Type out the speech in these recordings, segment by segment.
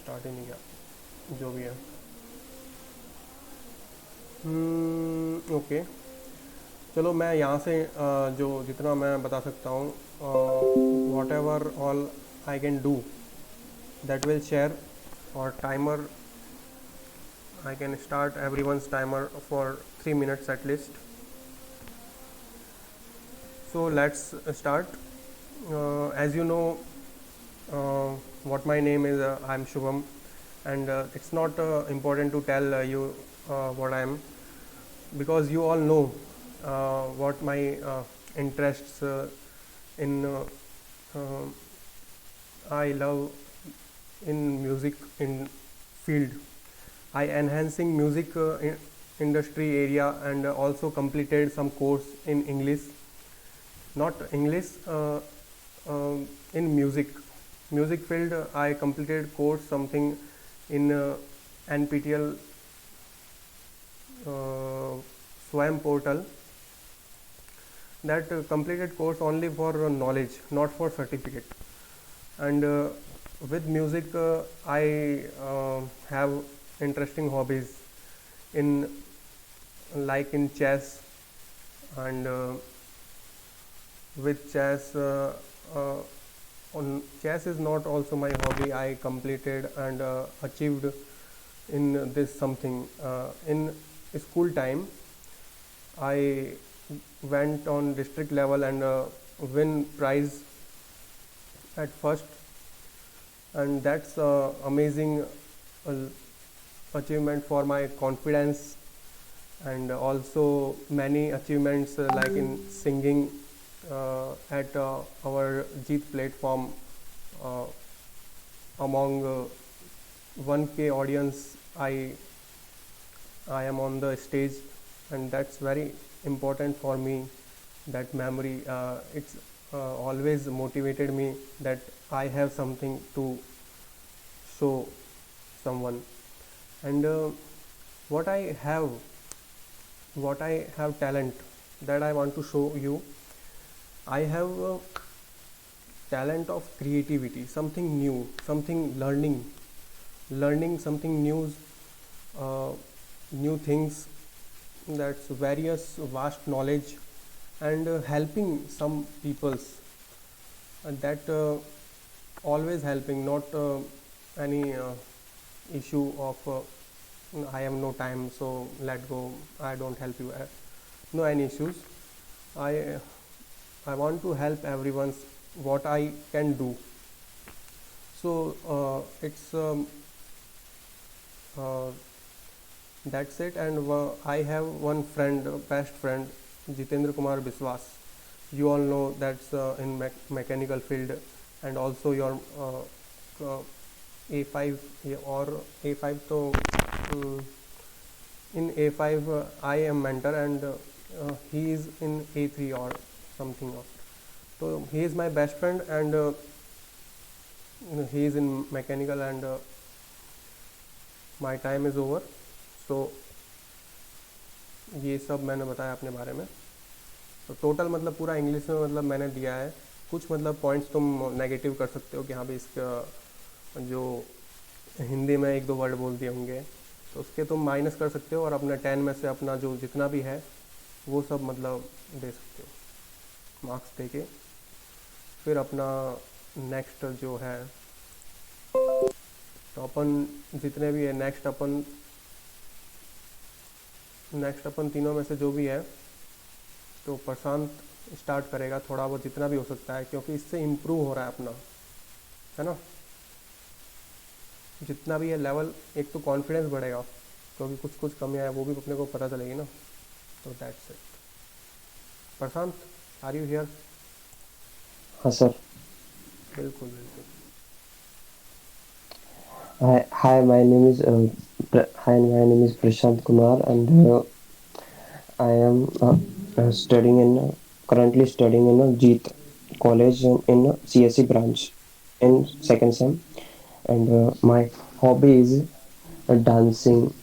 Start ही नहीं किया, जो भी है। ओके, चलो मैं यहाँ से जो जितना मैं बता सकता हूँ, what ever all I can do that will share, और timer I can start everyone's timer for 3 minutes at least. So let's start. As you know, uh, what my name is, I'm Shubham, and it's not important to tell you what I am, because you all know what my interests in. Uh, I love in music in field. I enhancing music industry area, and also completed some course in English, not English, in music field. I completed course something in NPTEL Swam portal. That completed course only for knowledge, not for certificate. And with music, I have interesting hobbies in, like in chess, and with chess, uh, on chess is not also my hobby. I completed and achieved in this something in school time. I went on district level and win prize at first, and that's amazing uh, achievement for my confidence. And also many achievements like in singing at our Jeet platform, uh, among 1K audience. I am on the stage, and that's very important for me. That memory, it's always motivated me that I have something to show someone. And what I have, what I have talent that I want to show you. I have talent of creativity, something new, something learning something new, uh, new things. That's various vast knowledge, and helping some peoples, that always helping, not any issue of I have no time, so let go, I don't help you. No any issues. I i want to help everyone's what I can do. So it's uh, that's it. And I have one friend, best friend, Jitendra Kumar Biswas. You all know that's in mechanical field, and also your A5 or A5. So um, in A5 I am mentor, and he is in A3 or something. So he is my best friend, and he is in mechanical, and my time is over. So ये सब मैंने बताया अपने बारे में। तो total मतलब पूरा इंग्लिश में मतलब मैंने दिया है। कुछ मतलब पॉइंट्स तुम नेगेटिव कर सकते हो कि हाँ भाई इसका जो हिंदी में एक दो वर्ड बोल दिए होंगे, तो उसके तुम माइनस कर सकते हो, और अपना 10 में से अपना जो जितना भी है वो सब मतलब दे सकते हो मार्क्स दे के। फिर अपना नेक्स्ट जो है, तो अपन जितने भी है नेक्स्ट अपन तीनों में से जो भी है, तो प्रशांत स्टार्ट करेगा थोड़ा बहुत जितना भी हो सकता है, क्योंकि इससे इम्प्रूव हो रहा है अपना, है ना। जितना भी है लेवल, एक तो कॉन्फिडेंस बढ़ेगा, क्योंकि कुछ कुछ कमियाँ है वो भी अपने को पता चलेगी ना। तो that's it. Prashant, are you here? हाँ सर। बिल्कुल बिल्कुल। Hi, my name is Prashant Kumar, and I am studying currently studying in a Jeet College in a CSE branch in second sem. And my hobby is dancing,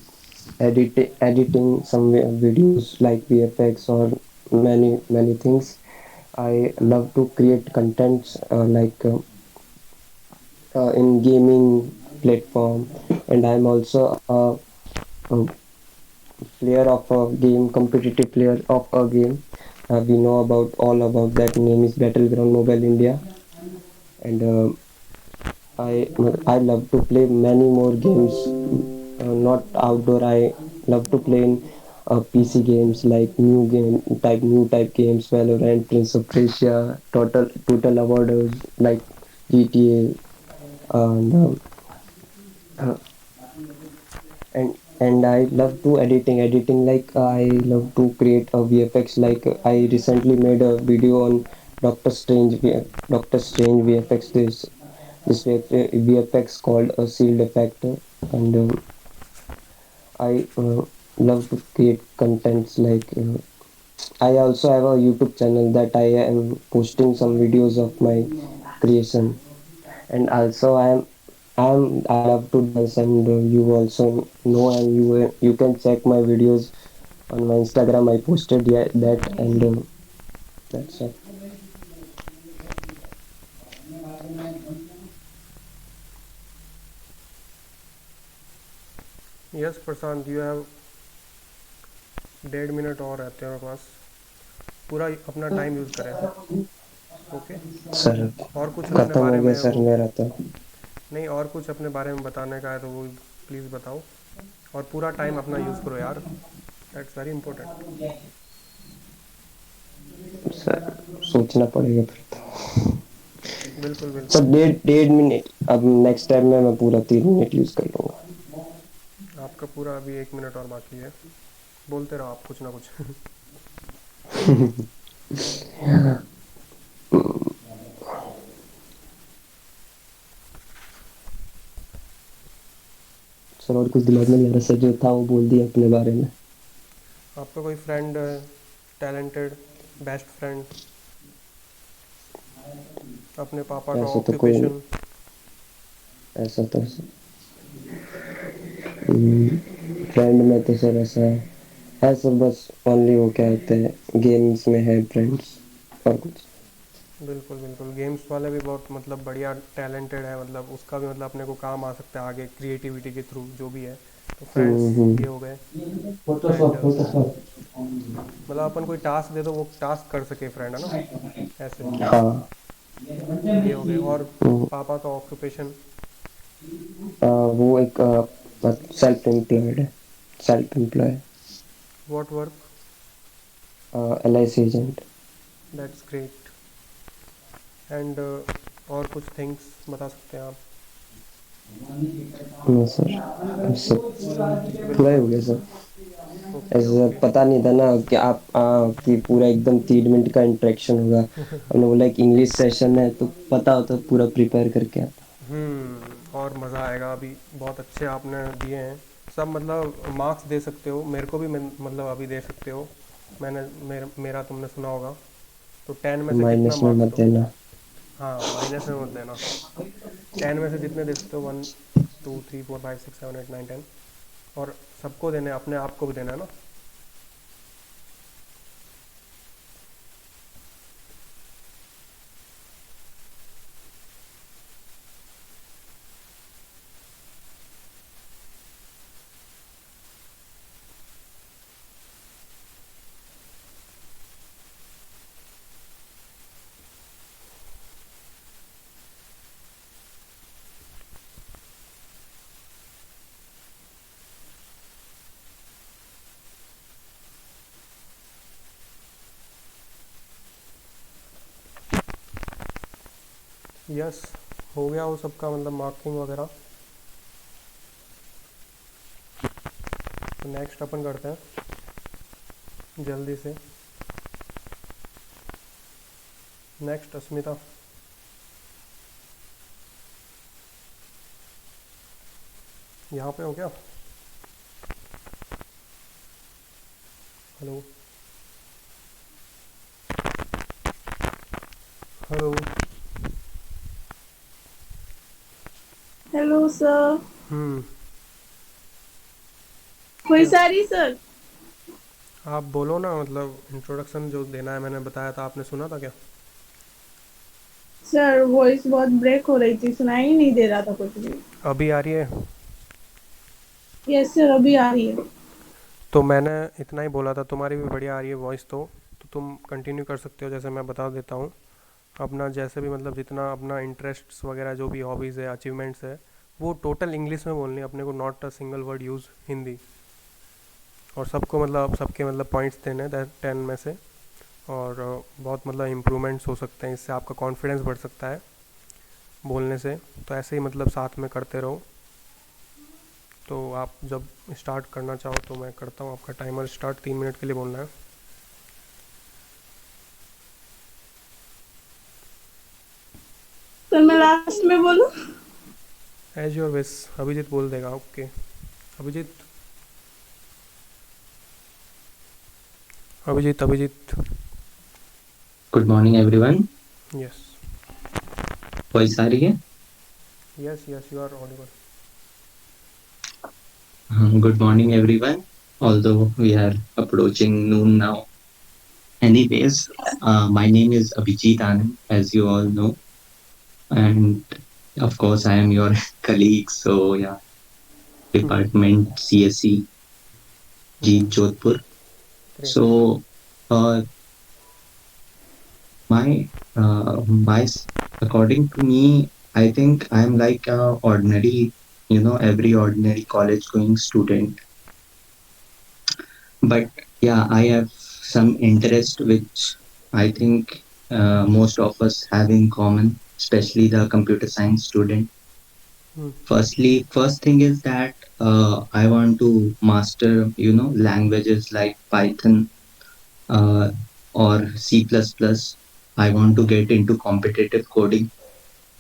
editing some videos like VFX or many things. I love to create contents in gaming, platform, and I'm also a player of a game, competitive player of a game. We know about all about that name is Battleground Mobile India, and I love to play many more games, not outdoor. I love to play in PC games like new type games, Valorant, Prince of Persia, Total Avoiders like GTA, and I love to editing like I love to create a VFX like I recently made a video on Doctor Strange VFX VFX called a sealed effect, and I love to create contents like I also have a YouTube channel that I am posting some videos of my creation, and also I love to dance, and you also know, and you can check my videos on my Instagram. I posted that, and that's it. Yes Prashant, you have 1.5 minute और रहते हैं हमारे पास, पूरा अपना time use करें। Okay. Sir और कुछ अपने खत्म हो बारे गया में सर वो, मेरा तो। नहीं और कुछ अपने बारे में बताने का है तो वो प्लीज़ बताओ, और पूरा टाइम अपना यूज़ करो यार, दैट्स वेरी इंपॉर्टेंट। सर सोचना पड़ेगा फिर तो। बिल्कुल सर बिल्कुल। 1.5 मिनट, अब नेक्स्ट टाइम में मैं पूरा 3 मिनट यूज कर लूंगा। आपका पूरा अभी 1 मिनट और बाकी है, बोलते रहो आप कुछ ना कुछ। सर और कुछ दिमाग में नहीं आ रहा सर, जो था वो बोल दिया अपने बारे में। आपका कोई फ्रेंड है टैलेंटेड, बेस्ट फ्रेंड, अपने पापा का ऐसा तो कोई नहीं, ऑक्यूपेशन? ऐसा तो फ्रेंड में तो सर ऐसा है सर, बस ओनली वो क्या होते हैं गेम्स में है फ्रेंड्स, और कुछ। बिल्कुल बिल्कुल, गेम्स वाले भी बहुत मतलब बढ़िया टैलेंटेड है, मतलब उसका भी मतलब अपने को काम आ सकता है आगे क्रिएटिविटी के थ्रू जो भी है। तो फ्रेंड्स ये हो गए। एंड मतलब अपन कोई टास्क दे दो वो टास्क कर सके फ्रेंड, है ना, ऐसे हाँ। ये हो गए। और हम्म, पापा का ऑक्यूपेशन? वो एक सेल्फ एम्प्लॉयड है, self employ, what work? LIC agent. That's great. And और कुछ थिंग्स बता सकते हैं आप? नो सर, सब पूरा ही बिल्कुल। हो गया सर। ओके ऐसा ओके। पता नहीं था ना कि आप कि पूरा एकदम 3 मिनट का इंटरेक्शन होगा। हमने बोला एक इंग्लिश सेशन है तो पता होता पूरा प्रिपेयर करके आता। और मज़ा आएगा। अभी बहुत अच्छे आपने दिए हैं सब, मतलब मार्क्स दे सकते हो मेरे को भी, मतलब अभी दे सकते हो। मेरा तुमने सुना होगा, तो 10 में से कितना माइनस में मार्क्स मत दो? देना। हाँ माइनस में मत देना। 10 में से जितने दे सकते हो, 1 2 3 4 5 6 7 8 9 10, और सबको देने हैं, अपने आप को भी देना है ना। यस, हो गया वो सबका मतलब मार्किंग वगैरह। तो नेक्स्ट अपन करते हैं जल्दी से। नेक्स्ट अस्मिता, यहाँ पे हो क्या? Hello hello. Hello sir. Hmm. कोई क्या? सारी सर। आप बोलो ना, मतलब इंट्रोडक्शन जो देना है मैंने बताया था, आपने सुना था क्या? सर वॉइस बहुत ब्रेक हो रही थी, सुनाई ही नहीं दे रहा था कुछ भी। अभी आ रही है? यस सर, अभी आ रही है। तो मैंने इतना ही बोला था, तुम्हारी भी बढ़िया आ रही है वॉइस तो तुम कंटिन्यू कर सकते हो। जैसे मैं बता देता हूँ, अपना जैसे भी मतलब जितना अपना इंटरेस्ट्स वगैरह जो भी हॉबीज़ है, अचीवमेंट्स है, वो टोटल इंग्लिश में बोलनी है अपने को, not a single word use Hindi. और सबको मतलब सबके मतलब पॉइंट्स देने 10 में से। और बहुत मतलब इम्प्रूवमेंट्स हो सकते हैं इससे, आपका कॉन्फिडेंस बढ़ सकता है बोलने से। तो ऐसे ही मतलब साथ में करते रहो। तो आप जब स्टार्ट करना चाहो तो मैं करता हूँ आपका टाइमर स्टार्ट। 3 मिनट के लिए बोलना है। सर मैं लास्ट में बोलूं? As your wish. अभिजीत बोल देगा। Okay Abhijit. Abhijit Abhijit. Good morning everyone. Yes. Voice आ रही है? Yes yes, you are audible. Good morning everyone. Although we are approaching noon now. Anyways, my name is Abhijit Anand, as you all know, and of course I am your colleague. So yeah, department CSE Jeet Jodhpur. Great. So uh, my my according to me, I think I am like a ordinary, every ordinary college going student. But yeah, I have some interest which I think most of us have in common, especially the computer science student. First thing is that I want to master, languages like Python uh, or C++. I want to get into competitive coding.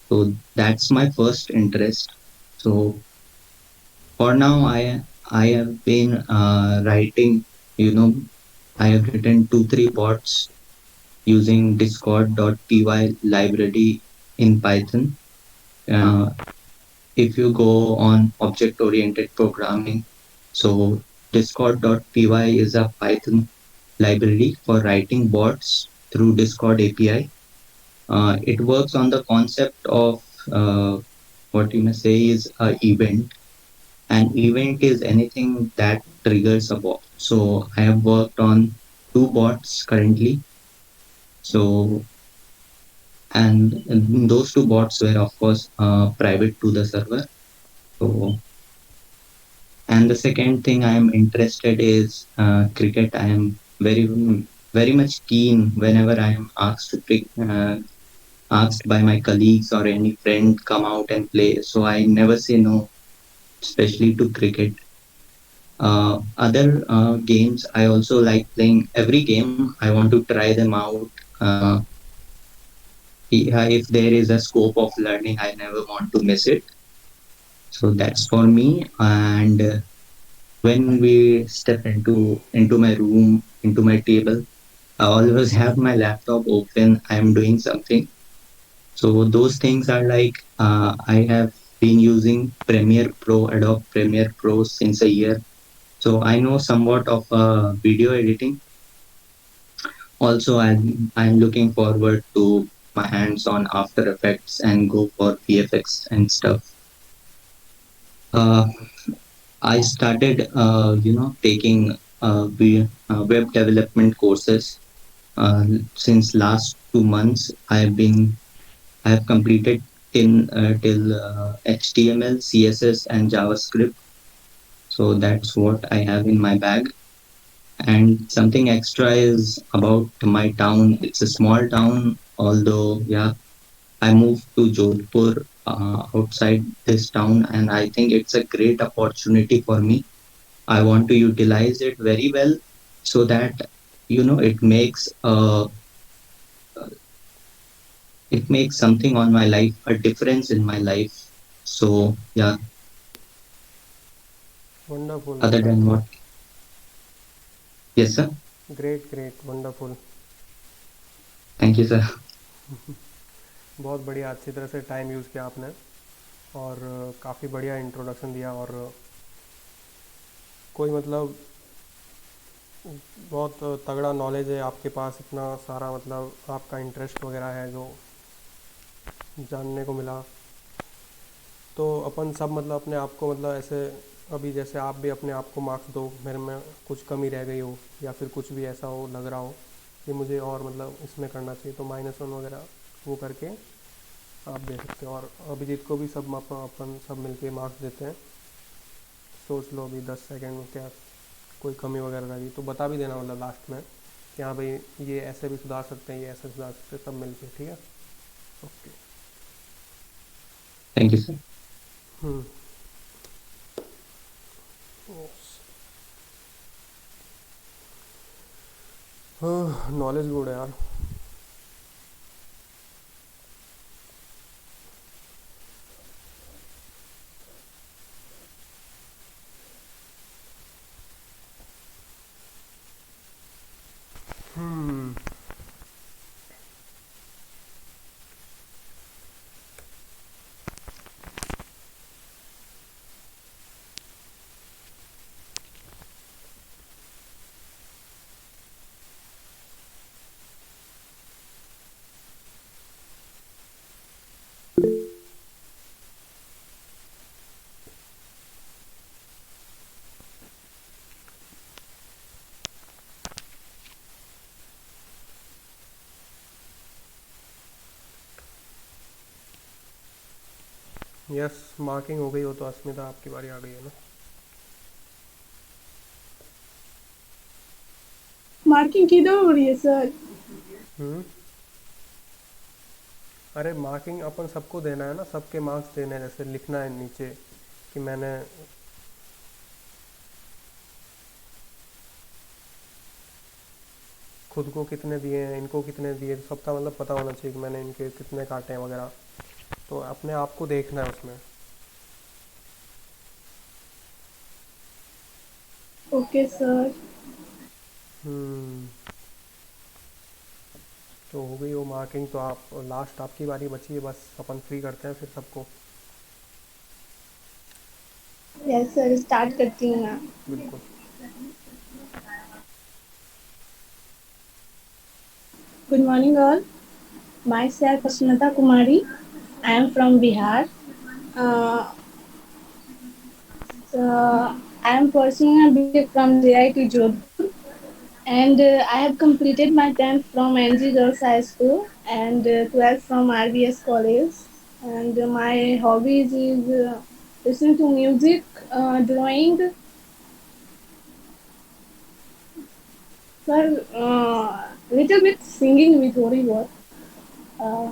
So that's my first interest. So for now, I have been writing, you know, I have written 2 3 bots using discord.py library in Python. Uh, if you go on object oriented programming, so discord.py is a Python library for writing bots through Discord API. It works on the concept of what you may say is a event. An event is anything that triggers a bot. So I have worked on 2 bots currently. So and those 2 bots were of course private to the server. So and the second thing I am interested is cricket. I am very much keen whenever I am asked by my colleagues or any friend come out and play. So I never say no, especially to cricket. Other games I also like playing. Every game I want to try them out. Uh, if there is a scope of learning, I never want to miss it. So that's for me. And when we step into my room, into my table, I always have my laptop open. I'm doing something. So those things are like I have been using Premiere Pro, Adobe Premiere Pro since a year. So I know somewhat of video editing. Also, I'm looking forward to my hands on After Effects and go for VFX and stuff. Uh, I started, taking web development courses since last 2 months. I have completed till HTML, CSS, and JavaScript. So that's what I have in my bag. And something extra is about my town. It's a small town, although yeah, I moved to Jodhpur outside this town, and I think it's a great opportunity for me. I want to utilize it very well so that it makes something on my life, a difference in my life. So yeah, wonderful other than wonderful. what, yes sir, great great wonderful. thank you sir. बहुत बढ़िया, अच्छी तरह से time use किया आपने। और काफ़ी बढ़िया इंट्रोडक्शन दिया। और कोई मतलब बहुत तगड़ा नॉलेज है आपके पास, इतना सारा मतलब आपका इंटरेस्ट वगैरह है जो जानने को मिला। तो अपन सब मतलब अपने आप को मतलब ऐसे, अभी जैसे आप भी अपने आप को मार्क्स दो, मेरे में कुछ कमी रह गई हो या फिर कुछ भी ऐसा हो लग रहा हो कि मुझे और मतलब इसमें करना चाहिए, तो -1 वगैरह वो करके आप दे सकते हो। और अभिजीत को भी सब अपन सब मिलके मार्क्स देते हैं। सोच लो अभी 10 सेकंड में क्या कोई कमी वगैरह रही तो बता भी देना, मतलब लास्ट में कि हाँ भाई ये ऐसे भी सुधार सकते हैं, ये ऐसे सुधार सकते हैं, सब मिलके, ठीक है। Okay. Thank you sir. Hmm. हाँ, नॉलेज गुड है यार। हम्म। यस, मार्किंग हो गई हो तो अस्मिता आपकी बारी आ गई है ना। मार्किंग किधर हो रही है सर? हम्म। अरे मार्किंग अपन सबको देना है ना, सबके मार्क्स देने हैं, जैसे लिखना है नीचे कि मैंने खुद को कितने दिए हैं, इनको कितने दिए, सबका मतलब पता होना चाहिए कि मैंने इनके कितने काटे हैं वगैरह। तो अपने आप को देखना है उसमें। Okay sir. हम्म। तो हो गई वो मार्किंग, तो आप लास्ट आपकी बारी बची है, बस अपन फ्री करते हैं फिर सबको। यस सर, स्टार्ट करती हूँ मैं। बिल्कुल। Good morning all. Myself Asmita Kumari. I am from Bihar. Uh, so I am pursuing a BTech from JIT Jodhpur, and I have completed my 10th from NG Girls High School and 12th from RBS College. And my hobbies is listening to music, drawing, sir, little bit singing with Hori War. Uh,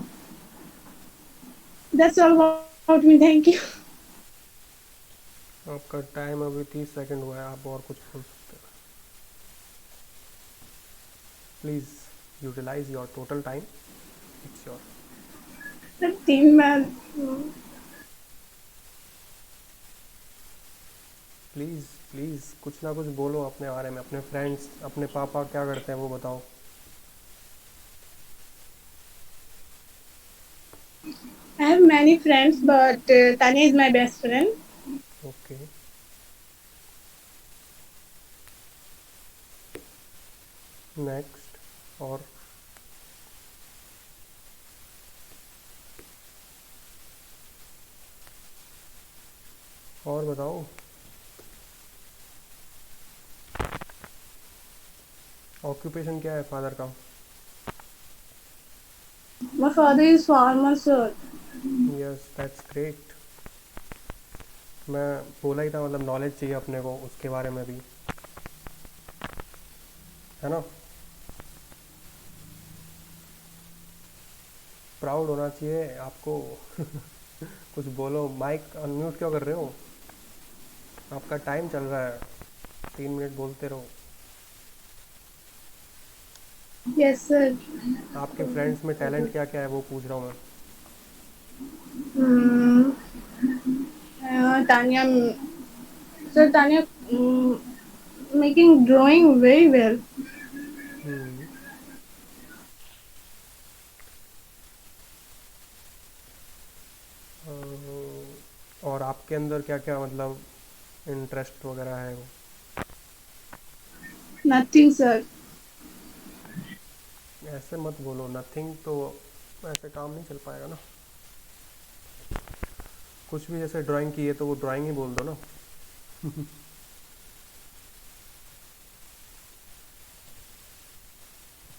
that's all about me. Thank you. आपका time अभी 30 second हुआ है, आप और कुछ बोल सकते हैं। Please utilise your total time, it's your. The team man. Please please कुछ ना कुछ बोलो अपने बारे में, अपने फ्रेंड्स, अपने पापा क्या करते हैं वो बताओ। I have many friends, but Tanya is my best friend. Okay. Next. और बताओ। ऑक्यूपेशन क्या है फादर का? My father is farmer, sir. Yes, that's great. मैं बोला ही था, मतलब नॉलेज चाहिए अपने को उसके बारे में भी, है ना। प्राउड होना चाहिए आपको। कुछ बोलो, माइक अनम्यूट क्यों कर रहे हो? आपका टाइम चल रहा है, 3 मिनट बोलते रहो। Yes, sir. आपके फ्रेंड्स में टैलेंट क्या क्या है वो पूछ रहा हूँ मैं। Hmm. Tanya, sir, Tanya making drawing very well. हम्म। और आपके अंदर क्या क्या मतलब इंटरेस्ट वगैरह है वो? Nothing, sir. ऐसे मत बोलो नथिंग, तो ऐसे काम नहीं चल पाएगा ना। कुछ भी जैसे ड्राइंग की है तो वो ड्राइंग ही बोल दो ना।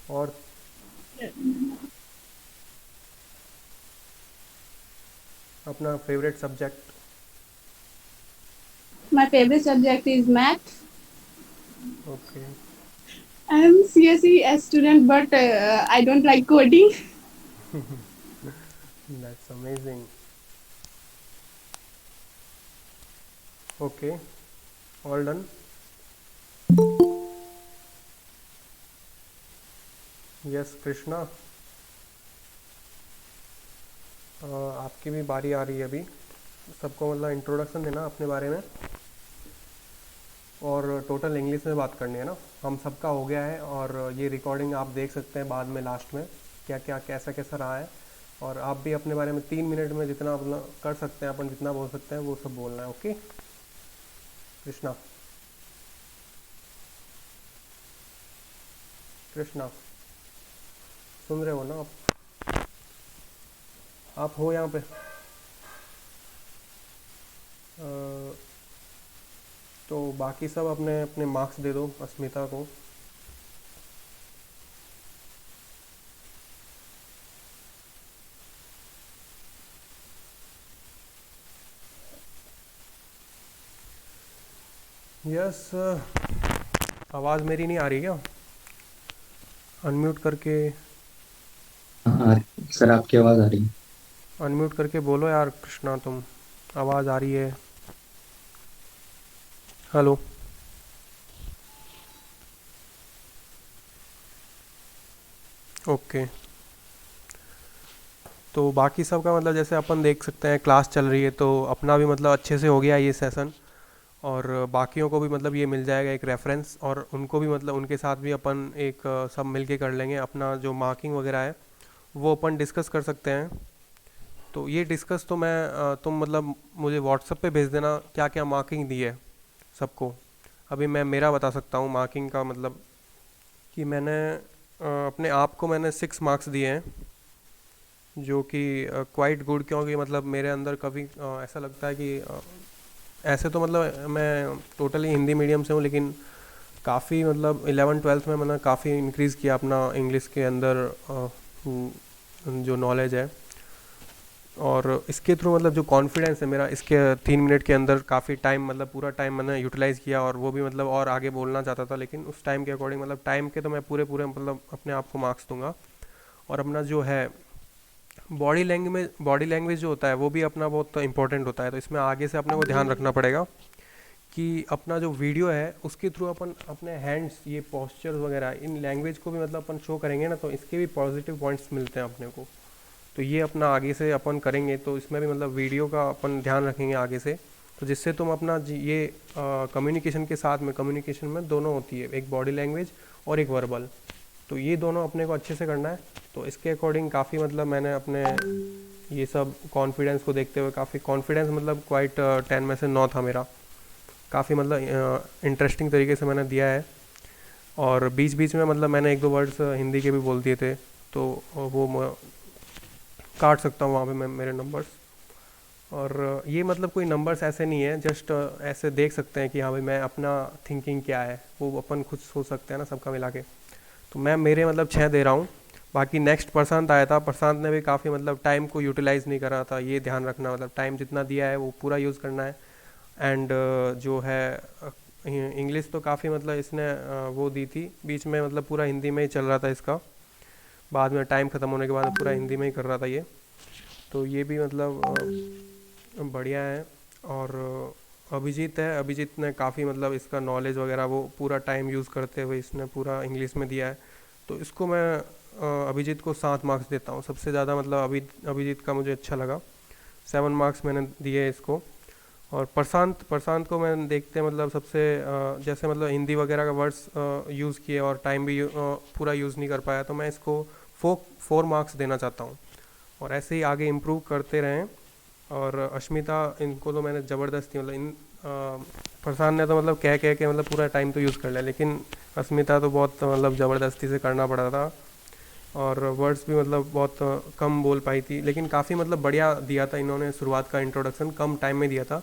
और अपना favourite subject? My favorite subject is math. Okay, I am CSE a student, but I don't like coding. That's amazing. Okay, all done. Yes Krishna, आपकी भी बारी आ रही है अभी। सबको मतलब इंट्रोडक्शन देना अपने बारे में, और टोटल इंग्लिश में बात करनी है ना। हम सबका हो गया है, और ये रिकॉर्डिंग आप देख सकते हैं बाद में लास्ट में क्या क्या कैसा कैसा रहा है। और आप भी अपने बारे में 3 मिनट में जितना अपना कर सकते हैं, अपन जितना बोल सकते हैं वो सब बोलना है। ओके कृष्णा, कृष्णा सुन रहे हो ना आप हो यहाँ पे? तो बाकी सब अपने अपने मार्क्स दे दो अस्मिता को। यस, आवाज़ मेरी नहीं आ रही क्या? अनम्यूट करके, हाँ सर, आपकी आवाज़ आ रही है। अनम्यूट करके बोलो यार कृष्णा, तुम आवाज़ आ रही है। Hello, okay. तो बाकी सब का मतलब जैसे अपन देख सकते हैं क्लास चल रही है, तो अपना भी मतलब अच्छे से हो गया ये सेशन, और बाकियों को भी मतलब ये मिल जाएगा एक रेफरेंस, और उनको भी मतलब उनके साथ भी अपन एक सब मिल के कर लेंगे अपना जो मार्किंग वगैरह है वो अपन डिस्कस कर सकते हैं। तो ये डिस्कस तो मैं तुम मतलब मुझे व्हाट्सएप पे भेज देना क्या क्या मार्किंग दी है सबको। अभी मैं मेरा बता सकता हूँ मार्किंग का मतलब, कि मैंने अपने आप को मैंने 6 मार्क्स दिए हैं, जो कि क्वाइट गुड, क्योंकि मतलब मेरे अंदर कभी ऐसा लगता है कि ऐसे तो मतलब मैं टोटली हिंदी मीडियम से हूँ, लेकिन काफ़ी मतलब 11वीं 12वीं में मैंने काफ़ी इंक्रीज़ किया अपना इंग्लिश के अंदर जो नॉलेज है। और इसके थ्रू मतलब जो कॉन्फिडेंस है मेरा, इसके 3 मिनट के अंदर काफ़ी टाइम मतलब पूरा टाइम मैंने यूटिलाइज़ किया, और वो भी मतलब और आगे बोलना चाहता था, लेकिन उस टाइम के अकॉर्डिंग मतलब टाइम के तो मैं पूरे पूरे मतलब अपने आप को मार्क्स दूंगा। और अपना जो है बॉडी लैंग्वेज जो होता है वो भी अपना बहुत इंपॉर्टेंट होता है, तो इसमें आगे से अपने को ध्यान रखना पड़ेगा कि अपना जो वीडियो है उसके थ्रू अपन अपने हैंड्स, ये पोस्चर्स वगैरह, इन लैंग्वेज को भी मतलब अपन शो करेंगे ना, तो इसके भी पॉजिटिव पॉइंट्स मिलते हैं अपने को। तो ये अपना आगे से अपन करेंगे, तो इसमें भी मतलब वीडियो का अपन ध्यान रखेंगे आगे से, तो जिससे तुम अपना ये कम्युनिकेशन के साथ में, कम्युनिकेशन में दोनों होती है, एक बॉडी लैंग्वेज और एक वर्बल, तो ये दोनों अपने को अच्छे से करना है। तो इसके अकॉर्डिंग काफ़ी मतलब मैंने अपने ये सब कॉन्फिडेंस को देखते हुए, काफ़ी कॉन्फिडेंस मतलब क्वाइट 10 में से 9 था मेरा, काफ़ी मतलब इंटरेस्टिंग तरीके से मैंने दिया है। और बीच बीच में मतलब मैंने एक दो वर्ड्स हिंदी के भी बोल दिए थे, तो वो मैं काट सकता हूँ वहाँ पे मैं मेरे नंबर्स। और ये मतलब कोई नंबर्स ऐसे नहीं है, जस्ट ऐसे देख सकते हैं कि हाँ भाई मैं अपना थिंकिंग क्या है वो अपन खुद सोच सकते हैं ना सबका मिला के। तो मैं मेरे मतलब 6 दे रहा हूँ। बाकी नेक्स्ट प्रशांत आया था, प्रशांत ने भी काफ़ी मतलब टाइम को यूटिलाइज़ नहीं करा था, ये ध्यान रखना, मतलब टाइम जितना दिया है वो पूरा यूज़ करना है। एंड जो है इंग्लिश तो काफ़ी मतलब इसने वो दी थी बीच में, मतलब पूरा हिंदी में ही चल रहा था इसका, बाद में टाइम ख़त्म होने के बाद पूरा हिंदी में ही कर रहा था ये। तो ये भी मतलब बढ़िया है। और अभिजीत है, अभिजीत ने काफ़ी मतलब इसका नॉलेज वगैरह वो पूरा टाइम यूज़ करते हुए इसने पूरा इंग्लिश में दिया है, तो इसको मैं अभिजीत को 7 मार्क्स देता हूँ। सबसे ज़्यादा मतलब अभिजीत का मुझे अच्छा लगा, 7 मार्क्स मैंने दिए इसको। और प्रशांत को मैं देखते मतलब सबसे जैसे मतलब हिंदी वगैरह का वर्ड्स यूज़ किए और टाइम भी पूरा यूज़ नहीं कर पाया, तो मैं इसको 4 मार्क्स देना चाहता हूँ। और ऐसे ही आगे इम्प्रूव करते रहें। और अश्मिता, इनको तो मैंने ज़बरदस्ती मतलब प्रशांत ने तो मतलब कह के मतलब पूरा टाइम तो यूज़ कर लिया, लेकिन अस्मिता तो बहुत मतलब ज़बरदस्ती से करना पड़ा था, और वर्ड्स भी मतलब बहुत कम बोल पाई थी, लेकिन काफ़ी मतलब बढ़िया दिया था इन्होंने, शुरुआत का इंट्रोडक्शन कम टाइम में दिया था।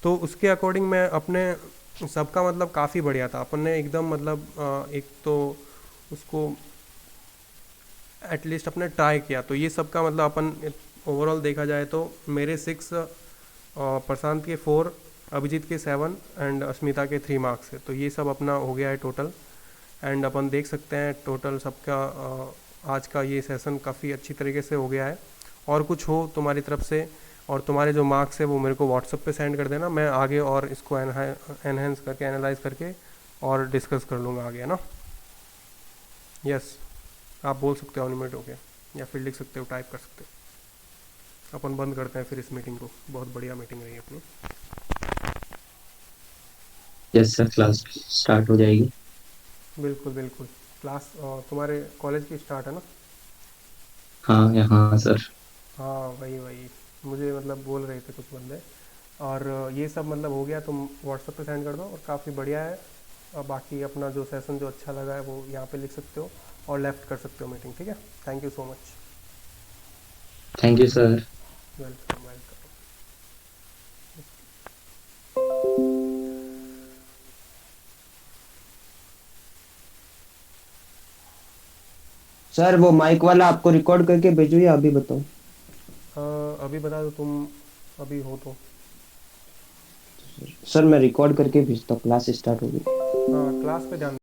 तो उसके अकॉर्डिंग मैं अपने सबका मतलब काफ़ी बढ़िया था अपन ने एकदम मतलब एक तो उसको एटलीस्ट अपने ट्राई किया। तो ये सब का मतलब अपन ओवरऑल देखा जाए तो मेरे 6, प्रशांत के 4, अभिजीत के 7 एंड अस्मिता के 3 मार्क्स है। तो ये सब अपना हो गया है टोटल। एंड अपन देख सकते हैं टोटल सबका आज का ये सेशन काफ़ी अच्छी तरीके से हो गया है। और कुछ हो तुम्हारी तरफ से और तुम्हारे जो मार्क्स है वो मेरे को व्हाट्सएप पे सेंड कर देना, मैं आगे और इसको एनहेंस करके एनालाइज करके और डिस्कस कर लूँगा आगे, है ना। यस, आप बोल सकते हो अनिमेट हो गया, या फिर लिख सकते हो, टाइप कर सकते हो। अपन बंद करते हैं फिर इस मीटिंग को, बहुत बढ़िया मीटिंग रही अपनी। यस सर, क्लास स्टार्ट हो जाएगी। बिल्कुल बिल्कुल। क्लास तुम्हारे कॉलेज की स्टार्ट है ना। हाँ यहाँ सर। हाँ वही वही, मुझे मतलब बोल रहे थे कुछ बंदे। और ये सब मतलब हो गया, तुम व्हाट्सएप पे सेंड कर दो और काफ़ी बढ़िया है। और बाकी अपना जो सेशन जो अच्छा लगा है वो यहाँ पे लिख सकते हो और लेफ्ट कर सकते हो मीटिंग, ठीक है। Thank you so much. Thank you sir. Welcome welcome. Sir वो माइक वाला आपको रिकॉर्ड करके भेजो या अभी बताओ? अभी बता दो तुम, अभी हो तो। सर मैं रिकॉर्ड करके भेजता हूँ, क्लास स्टार्ट होगी। हाँ, क्लास पे ध्यान